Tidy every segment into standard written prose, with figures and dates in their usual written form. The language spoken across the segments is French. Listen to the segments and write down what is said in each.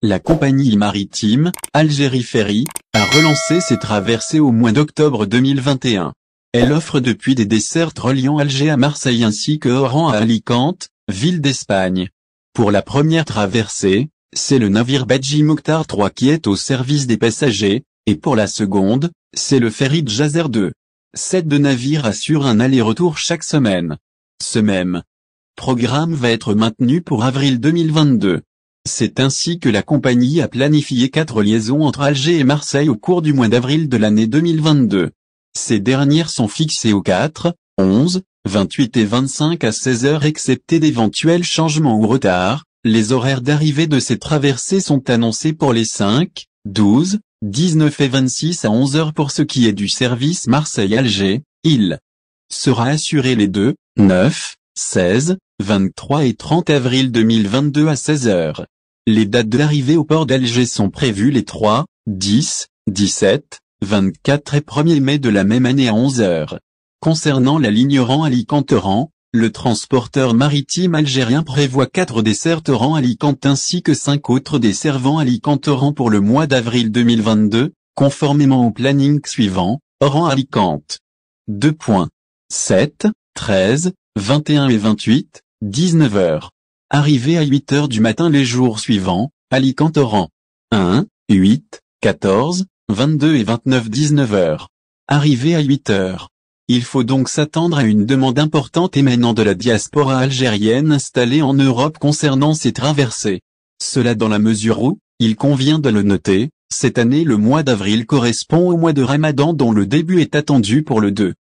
La compagnie maritime, Algérie Ferry, a relancé ses traversées au mois d'octobre 2021. Elle offre depuis des dessertes reliant Alger à Marseille ainsi que Oran à Alicante, ville d'Espagne. Pour la première traversée, c'est le navire Badji Mokhtar III qui est au service des passagers, et pour la seconde, c'est le ferry Djazer II. 7 navires assurent un aller-retour chaque semaine. Ce même programme va être maintenu pour avril 2022. C'est ainsi que la compagnie a planifié 4 liaisons entre Alger et Marseille au cours du mois d'avril de l'année 2022. Ces dernières sont fixées aux 4, 11, 28 et 25 à 16 heures excepté d'éventuels changements ou retards. Les horaires d'arrivée de ces traversées sont annoncés pour les 5, 12, 19 et 26 à 11 heures pour ce qui est du service Marseille-Alger. Il sera assuré les 2, 9, 16, 23 et 30 avril 2022 à 16 heures. Les dates d'arrivée au port d'Alger sont prévues les 3, 10, 17, 24 et 1er mai de la même année à 11 heures. Concernant la ligne Oran-Alicante-Oran, le transporteur maritime algérien prévoit 4 dessertes Oran-Alicante ainsi que 5 autres desservant Alicante-Oran pour le mois d'avril 2022, conformément au planning suivant, Oran-Alicante. 7, 13, 21 et 28, 19 heures. Arrivée à 8 heures du matin les jours suivants, Alicante-Oran. 1, 8, 14, 22 et 29 19 heures. Arrivée à 8 heures. Il faut donc s'attendre à une demande importante émanant de la diaspora algérienne installée en Europe concernant ces traversées. Cela dans la mesure où, il convient de le noter, cette année le mois d'avril correspond au mois de Ramadan dont le début est attendu pour le 2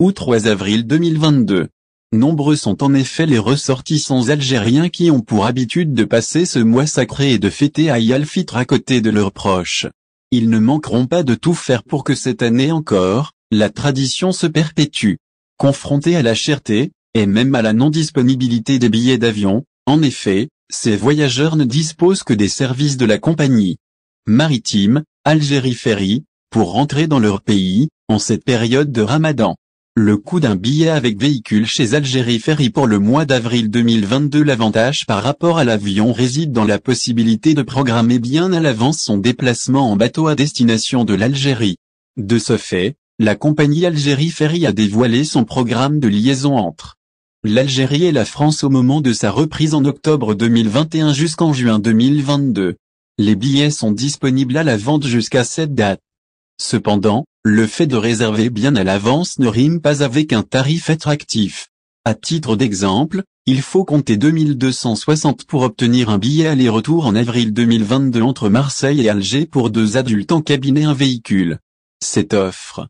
ou 3 avril 2022. Nombreux sont en effet les ressortissants algériens qui ont pour habitude de passer ce mois sacré et de fêter Eid al-Fitr à côté de leurs proches. Ils ne manqueront pas de tout faire pour que cette année encore, la tradition se perpétue. Confrontés à la cherté, et même à la non-disponibilité des billets d'avion, en effet, ces voyageurs ne disposent que des services de la compagnie maritime, Algérie Ferry, pour rentrer dans leur pays, en cette période de Ramadan. Le coût d'un billet avec véhicule chez Algérie Ferry pour le mois d'avril 2022. L'avantage par rapport à l'avion réside dans la possibilité de programmer bien à l'avance son déplacement en bateau à destination de l'Algérie. De ce fait, la compagnie Algérie Ferry a dévoilé son programme de liaison entre l'Algérie et la France au moment de sa reprise en octobre 2021 jusqu'en juin 2022. Les billets sont disponibles à la vente jusqu'à cette date. Cependant, le fait de réserver bien à l'avance ne rime pas avec un tarif attractif. À titre d'exemple, il faut compter 2260 pour obtenir un billet aller-retour en avril 2022 entre Marseille et Alger pour 2 adultes en cabine et un véhicule. Cette offre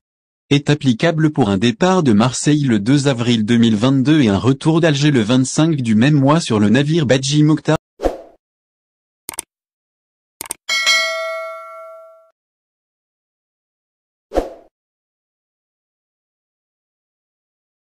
est applicable pour un départ de Marseille le 2 avril 2022 et un retour d'Alger le 25 du même mois sur le navire Badji Mokhtar.